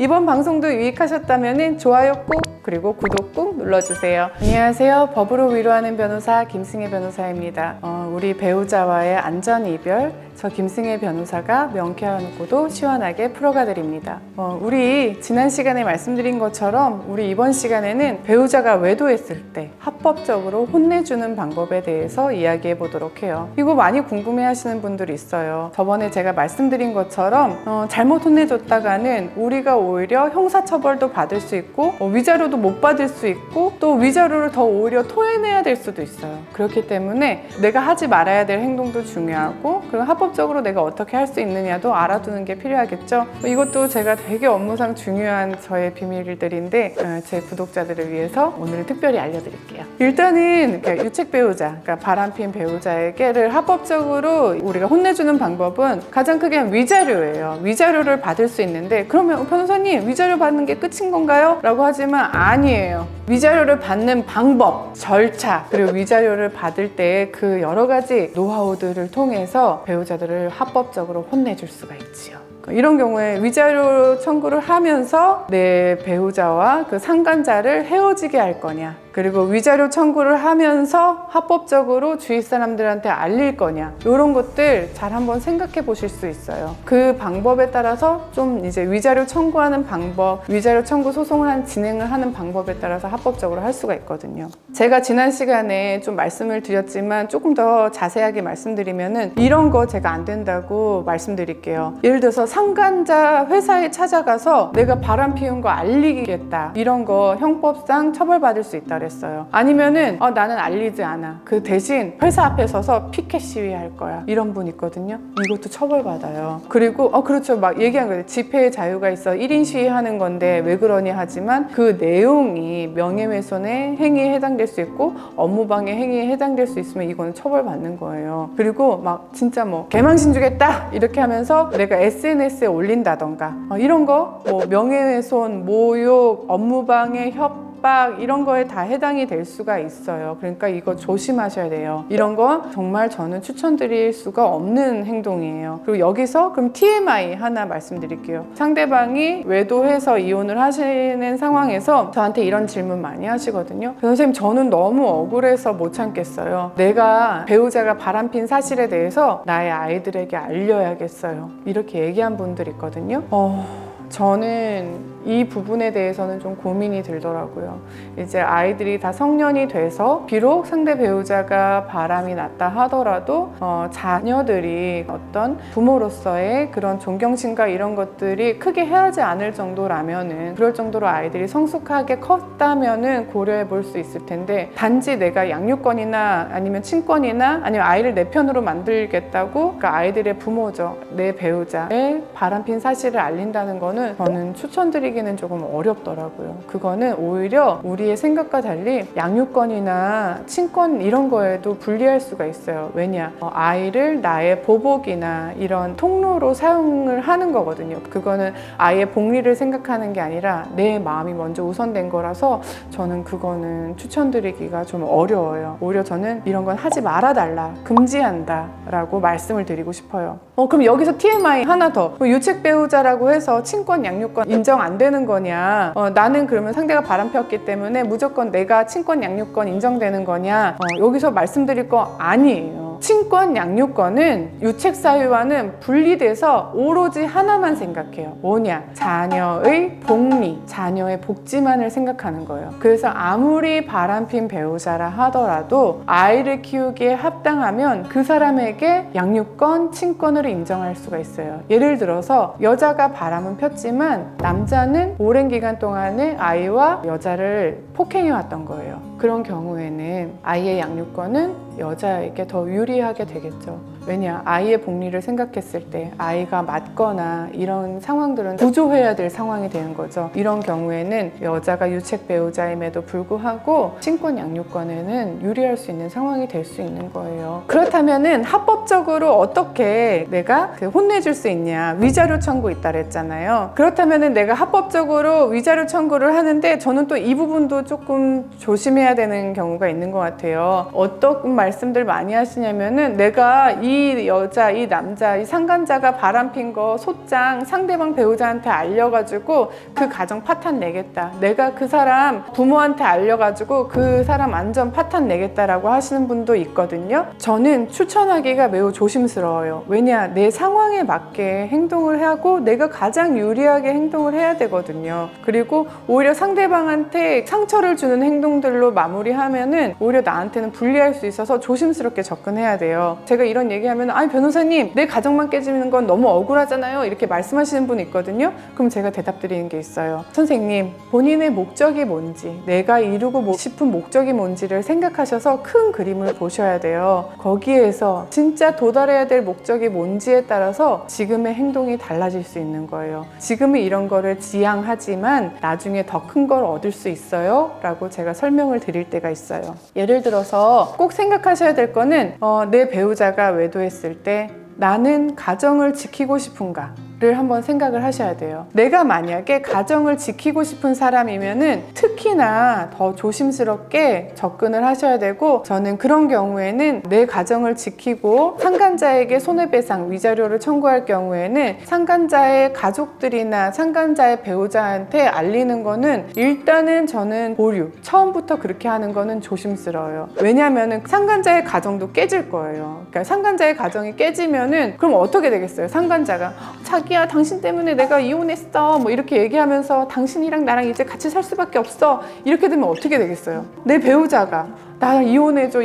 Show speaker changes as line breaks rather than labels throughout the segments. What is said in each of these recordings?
이번 방송도 유익하셨다면 좋아요 꾹 그리고 구독 꾹 눌러주세요. 안녕하세요. 법으로 위로하는 변호사 김승혜 변호사입니다. 우리 배우자와의 안전 이별, 저 김승혜 변호사가 명쾌하고도 시원하게 풀어가 드립니다. 우리 지난 시간에 말씀드린 것처럼 우리 이번 시간에는 배우자가 외도했을 때 합법적으로 혼내주는 방법에 대해서 이야기해 보도록 해요. 이거 많이 궁금해 하시는 분들이 있어요. 저번에 제가 말씀드린 것처럼 잘못 혼내줬다가는 우리가 오히려 형사처벌도 받을 수 있고 위자료도 못 받을 수 있고 또 위자료를 더 오히려 토해내야 될 수도 있어요. 그렇기 때문에 내가 하지 말아야 될 행동도 중요하고 그리고 합법적으로 내가 어떻게 할 수 있느냐도 알아두는 게 필요하겠죠. 이것도 제가 되게 업무상 중요한 저의 비밀들인데 제 구독자들을 위해서 오늘 특별히 알려드릴게요. 일단은 유책 배우자, 그러니까 바람핀 배우자에게를 합법적으로 우리가 혼내주는 방법은 가장 크게 위자료예요. 위자료를 받을 수 있는데 그러면 변호사님 위자료 받는 게 끝인 건가요? 라고 하지만 아니에요. 위자료를 받는 방법, 절차, 그리고 위자료를 받을 때 그 여러 가지 노하우들을 통해서 배우자들을 합법적으로 혼내줄 수가 있지요. 이런 경우에 위자료 청구를 하면서 내 배우자와 그 상간자를 헤어지게 할 거냐, 그리고 위자료 청구를 하면서 합법적으로 주위 사람들한테 알릴 거냐, 이런 것들 잘 한번 생각해 보실 수 있어요. 그 방법에 따라서 좀 이제 위자료 청구하는 방법, 위자료 청구 소송을 진행을 하는 방법에 따라서 합법적으로 할 수가 있거든요. 제가 지난 시간에 좀 말씀을 드렸지만 조금 더 자세하게 말씀드리면은 이런 거 제가 안 된다고 말씀드릴게요. 예를 들어서 상간자 회사에 찾아가서 내가 바람 피운 거 알리겠다, 이런 거 형법상 처벌받을 수 있다 그랬어요. 아니면은 나는 알리지 않아, 그 대신 회사 앞에 서서 피켓 시위할 거야, 이런 분 있거든요. 이것도 처벌받아요. 그리고 그렇죠, 막 얘기한 거예요. 집회의 자유가 있어 1인 시위하는 건데 왜 그러니 하지만 그 내용이 명예훼손의 행위에 해당될 수 있고 업무방해 행위에 해당될 수 있으면 이거는 처벌받는 거예요. 그리고 막 진짜 개망신 주겠다 이렇게 하면서 내가 SNS에 올린다던가 이런 거 명예훼손, 모욕, 업무방해, 협박 이런 거에 다 해당이 될 수가 있어요. 그러니까 이거 조심하셔야 돼요. 이런 거 정말 저는 추천드릴 수가 없는 행동이에요. 그리고 여기서 그럼 TMI 하나 말씀드릴게요. 상대방이 외도해서 이혼을 하시는 상황에서 저한테 이런 질문 많이 하시거든요. 선생님, 저는 너무 억울해서 못 참겠어요. 내가 배우자가 바람핀 사실에 대해서 나의 아이들에게 알려야겠어요. 이렇게 얘기한 분들 있거든요. 저는 이 부분에 대해서는 좀 고민이 들더라고요. 이제 아이들이 다 성년이 돼서 비록 상대 배우자가 바람이 났다 하더라도 자녀들이 어떤 부모로서의 그런 존경심과 이런 것들이 크게 해하지 않을 정도라면은, 그럴 정도로 아이들이 성숙하게 컸다면은 고려해 볼 수 있을 텐데, 단지 내가 양육권이나 아니면 친권이나 아니면 아이를 내 편으로 만들겠다고, 그러니까 아이들의 부모죠, 내 배우자의 바람핀 사실을 알린다는 거는 저는 추천드리기는 조금 어렵더라고요. 그거는 오히려 우리의 생각과 달리 양육권이나 친권 이런 거에도 불리할 수가 있어요. 왜냐? 아이를 나의 보복이나 이런 통로로 사용을 하는 거거든요. 그거는 아이의 복리를 생각하는 게 아니라 내 마음이 먼저 우선된 거라서 저는 그거는 추천드리기가 좀 어려워요. 오히려 저는 이런 건 하지 말아달라, 금지한다 라고 말씀을 드리고 싶어요. 그럼 여기서 TMI 하나 더. 유책 배우자라고 해서 친권, 양육권 인정 안 되는 거냐, 나는 그러면 상대가 바람 폈기 때문에 무조건 내가 친권, 양육권 인정되는 거냐, 여기서 말씀드릴 거 아니에요. 친권, 양육권은 유책 사유와는 분리돼서 오로지 하나만 생각해요. 뭐냐? 자녀의 복리, 자녀의 복지만을 생각하는 거예요. 그래서 아무리 바람핀 배우자라 하더라도 아이를 키우기에 합당하면 그 사람에게 양육권, 친권을 인정할 수가 있어요. 예를 들어서 여자가 바람은 폈지만 남자는 오랜 기간 동안에 아이와 여자를 폭행해왔던 거예요. 그런 경우에는 아이의 양육권은 여자에게 더 유리하게 되겠죠. 왜냐? 아이의 복리를 생각했을 때 아이가 맞거나 이런 상황들은 구조해야 될 상황이 되는 거죠. 이런 경우에는 여자가 유책 배우자임에도 불구하고 친권 양육권에는 유리할 수 있는 상황이 될 수 있는 거예요. 그렇다면은 합법적으로 어떻게 내가 혼내줄 수 있냐? 위자료 청구 있다 그랬잖아요. 그렇다면은 내가 합법적으로 위자료 청구를 하는데 저는 또 이 부분도 조금 조심해야 되는 경우가 있는 것 같아요. 어떤 말씀들 많이 하시냐면은 내가 이 이 여자, 이 남자, 이 상간자가 바람핀 거 소장 상대방 배우자한테 알려가지고 그 가정 파탄 내겠다. 내가 그 사람 부모한테 알려가지고 그 사람 안전 파탄 내겠다라고 하시는 분도 있거든요. 저는 추천하기가 매우 조심스러워요. 왜냐, 내 상황에 맞게 행동을 하고 내가 가장 유리하게 행동을 해야 되거든요. 그리고 오히려 상대방한테 상처를 주는 행동들로 마무리하면은 오히려 나한테는 불리할 수 있어서 조심스럽게 접근해야 돼요. 제가 이런 얘기하면 아니 변호사님, 내 가정만 깨지는 건 너무 억울하잖아요, 이렇게 말씀하시는 분이 있거든요. 그럼 제가 대답드리는 게 있어요. 선생님, 본인의 목적이 뭔지, 내가 이루고 싶은 목적이 뭔지를 생각하셔서 큰 그림을 보셔야 돼요. 거기에서 진짜 도달해야 될 목적이 뭔지에 따라서 지금의 행동이 달라질 수 있는 거예요. 지금은 이런 거를 지향하지만 나중에 더 큰 걸 얻을 수 있어요 라고 제가 설명을 드릴 때가 있어요. 예를 들어서 꼭 생각하셔야 될 거는 내 배우자가 외도했을 때 나는 가정을 지키고 싶은가 를 한번 생각을 하셔야 돼요. 내가 만약에 가정을 지키고 싶은 사람이면은 특히나 더 조심스럽게 접근을 하셔야 되고, 저는 그런 경우에는 내 가정을 지키고 상간자에게 손해배상 위자료를 청구할 경우에는 상간자의 가족들이나 상간자의 배우자한테 알리는 거는 일단은 저는 보류, 처음부터 그렇게 하는 거는 조심스러워요. 왜냐하면 상간자의 가정도 깨질 거예요. 그러니까 상간자의 가정이 깨지면은 그럼 어떻게 되겠어요? 상간자가 자기야, 당신 때문에 내가 이혼했어, 뭐 이렇게 얘기하면서 당신이랑 나랑 이제 같이 살 수밖에 없어, 이렇게 되면 어떻게 되겠어요? 내 배우자가 나 이혼해줘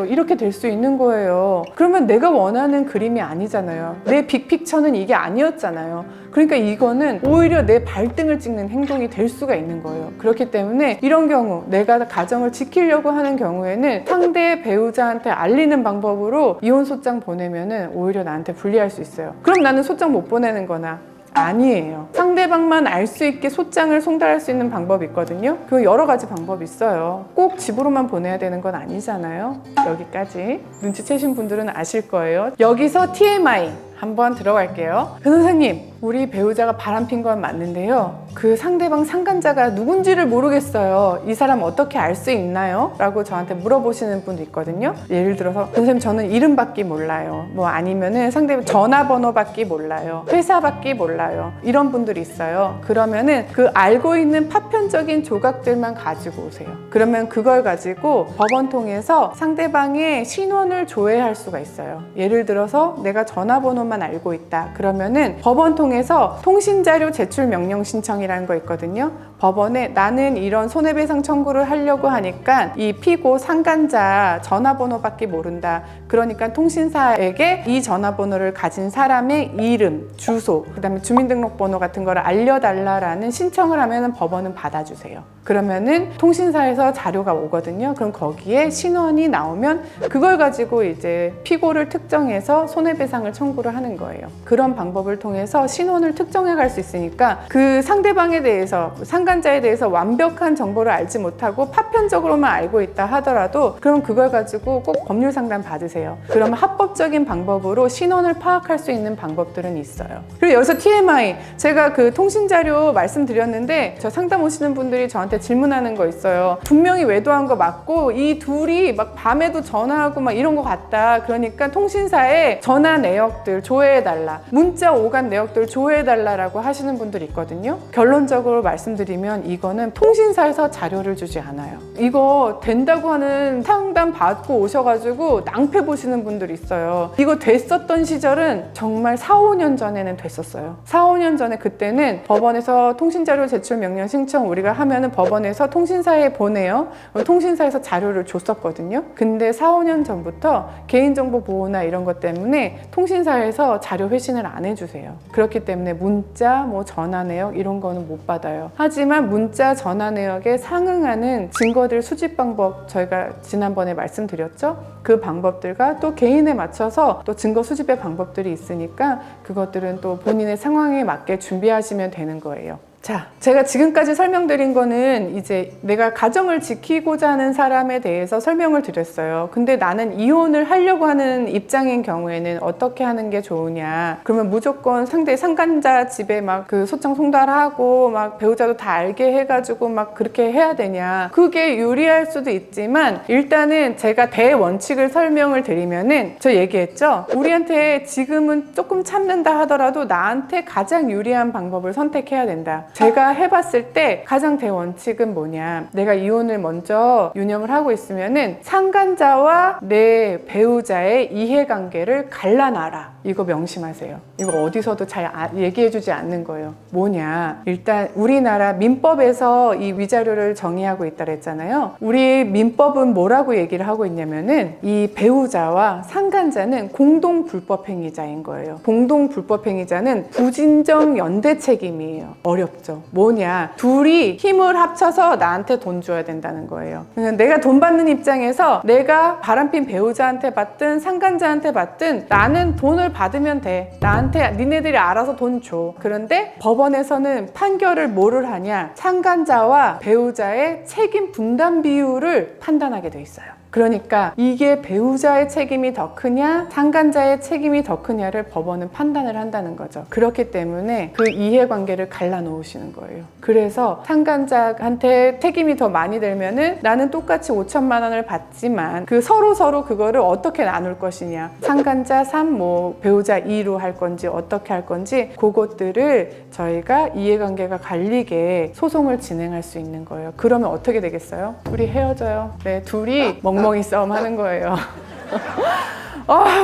이렇게 될 수 있는 거예요. 그러면 내가 원하는 그림이 아니잖아요. 내 빅픽처는 이게 아니었잖아요. 그러니까 이거는 오히려 내 발등을 찍는 행동이 될 수가 있는 거예요. 그렇기 때문에 이런 경우, 내가 가정을 지키려고 하는 경우에는 상대 배우자한테 알리는 방법으로 이혼 소장 보내면은 오히려 나한테 불리할 수 있어요. 그럼 나는 소장 못 보내는 거나? 아니에요. 상대방만 알 수 있게 소장을 송달할 수 있는 방법이 있거든요. 그 여러 가지 방법이 있어요. 꼭 집으로만 보내야 되는 건 아니잖아요. 여기까지 눈치채신 분들은 아실 거예요. 여기서 TMI 한번 들어갈게요. 변호사님, 우리 배우자가 바람핀 건 맞는데요, 그 상대방 상간자가 누군지를 모르겠어요. 이 사람 어떻게 알 수 있나요? 라고 저한테 물어보시는 분도 있거든요. 예를 들어서 선생님, 저는 이름밖에 몰라요. 뭐 아니면은 상대방 전화번호밖에 몰라요. 회사밖에 몰라요. 이런 분들이 있어요. 그러면은 그 알고 있는 파편적인 조각들만 가지고 오세요. 그러면 그걸 가지고 법원 통해서 상대방의 신원을 조회할 수가 있어요. 예를 들어서 내가 전화번호만 알고 있다. 그러면은 법원 통해서 통신자료 제출 명령 신청이라는 거 있거든요. 법원에 나는 이런 손해배상 청구를 하려고 하니까 이 피고 상간자 전화번호밖에 모른다. 그러니까 통신사에게 이 전화번호를 가진 사람의 이름, 주소, 그 다음에 주민등록번호 같은 거를 알려달라라는 신청을 하면 법원은 받아주세요. 그러면은 통신사에서 자료가 오거든요. 그럼 거기에 신원이 나오면 그걸 가지고 이제 피고를 특정해서 손해배상을 청구를 하는 거예요. 그런 방법을 통해서 신원을 특정해 갈 수 있으니까 그 상대방에 대해서, 상간자에 대해서 완벽한 정보를 알지 못하고 파편적으로만 알고 있다 하더라도 그럼 그걸 가지고 꼭 법률 상담 받으세요. 그러면 합법적인 방법으로 신원을 파악할 수 있는 방법들은 있어요. 그리고 여기서 TMI, 제가 그 통신자료 말씀드렸는데 저 상담 오시는 분들이 저한테 질문하는 거 있어요. 분명히 외도한 거 맞고 이 둘이 막 밤에도 전화하고 막 이런 거 같다. 그러니까 통신사에 전화 내역들 조회해달라, 문자 오간 내역들 조회해달라라고 하시는 분들이 있거든요. 결론적으로 말씀드리면 이거는 통신사에서 자료를 주지 않아요. 이거 된다고 하는 상담 받고 오셔가지고 낭패 보시는 분들이 있어요. 이거 됐었던 시절은 정말 4, 5년 전에는 됐었어요. 4, 5년 전에 그때는 법원에서 통신자료 제출 명령 신청 우리가 하면은 법원에서 통신사에 보내요. 통신사에서 자료를 줬었거든요. 근데 4, 5년 전부터 개인정보 보호나 이런 것 때문에 통신사에서 자료 회신을 안 해주세요. 그렇기 때문에 문자, 뭐 전화 내역 이런 거는 못 받아요. 하지만 문자, 전화 내역에 상응하는 증거들 수집 방법 저희가 지난번에 말씀드렸죠. 그 방법들과 또 개인에 맞춰서 또 증거 수집의 방법들이 있으니까 그것들은 또 본인의 상황에 맞게 준비하시면 되는 거예요. 자, 제가 지금까지 설명드린 거는 이제 내가 가정을 지키고자 하는 사람에 대해서 설명을 드렸어요. 근데 나는 이혼을 하려고 하는 입장인 경우에는 어떻게 하는 게 좋으냐. 그러면 무조건 상대 상간자 집에 막 그 소청 송달하고 막 배우자도 다 알게 해가지고 막 그렇게 해야 되냐. 그게 유리할 수도 있지만 일단은 제가 대원칙을 설명을 드리면은 저 얘기했죠. 우리한테 지금은 조금 참는다 하더라도 나한테 가장 유리한 방법을 선택해야 된다. 제가 해봤을 때 가장 대원칙은 뭐냐. 내가 이혼을 먼저 유념을 하고 있으면은 상간자와 내 배우자의 이해관계를 갈라놔라. 이거 명심하세요. 이거 어디서도 잘 얘기해주지 않는 거예요. 뭐냐. 일단 우리나라 민법에서 이 위자료를 정의하고 있다 그랬잖아요. 우리 민법은 뭐라고 얘기를 하고 있냐면은 이 배우자와 상간자는 공동 불법행위자인 거예요. 공동 불법행위자는 부진정 연대 책임이에요. 어렵죠. 뭐냐. 둘이 힘을 합쳐서 나한테 돈 줘야 된다는 거예요. 그러니까 내가 돈 받는 입장에서 내가 바람핀 배우자한테 받든 상간자한테 받든 나는 돈을 받으면 돼. 나한테 니네들이 알아서 돈 줘. 그런데 법원에서는 판결을 뭐를 하냐. 상간자와 배우자의 책임 분담 비율을 판단하게 돼 있어요. 그러니까 이게 배우자의 책임이 더 크냐 상간자의 책임이 더 크냐를 법원은 판단을 한다는 거죠. 그렇기 때문에 그 이해관계를 갈라놓으시는 거예요. 그래서 상간자한테 책임이 더 많이 들면은 나는 똑같이 5천만 원을 받지만 그 서로 그거를 어떻게 나눌 것이냐. 상간자 3, 뭐 배우자 2로 할 건지 어떻게 할 건지 그것들을 저희가 이해관계가 갈리게 소송을 진행할 수 있는 거예요. 그러면 어떻게 되겠어요? 둘이 헤어져요. 네, 둘이 멍멍이 싸움 하는 거예요.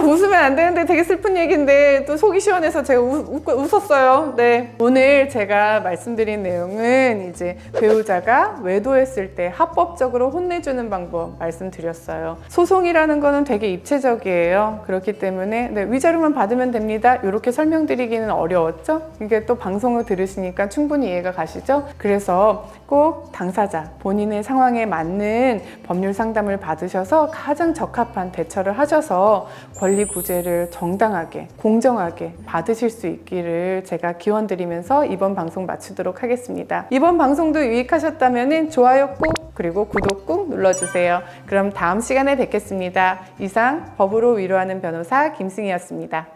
웃으면 안 되는데 되게 슬픈 얘기인데 또 속이 시원해서 제가 웃었어요. 네. 오늘 제가 말씀드린 내용은 이제 배우자가 외도했을 때 합법적으로 혼내주는 방법 말씀드렸어요. 소송이라는 거는 되게 입체적이에요. 그렇기 때문에 네, 위자료만 받으면 됩니다. 이렇게 설명드리기는 어려웠죠? 이게 또 방송을 들으시니까 충분히 이해가 가시죠? 그래서 꼭 당사자, 본인의 상황에 맞는 법률 상담을 받으셔서 가장 적합한 대처를 하셔서 권리 구제를 정당하게, 공정하게 받으실 수 있기를 제가 기원드리면서 이번 방송 마치도록 하겠습니다. 이번 방송도 유익하셨다면 좋아요 꾹 그리고 구독 꾹 눌러주세요. 그럼 다음 시간에 뵙겠습니다. 이상 법으로 위로하는 변호사 김승희였습니다.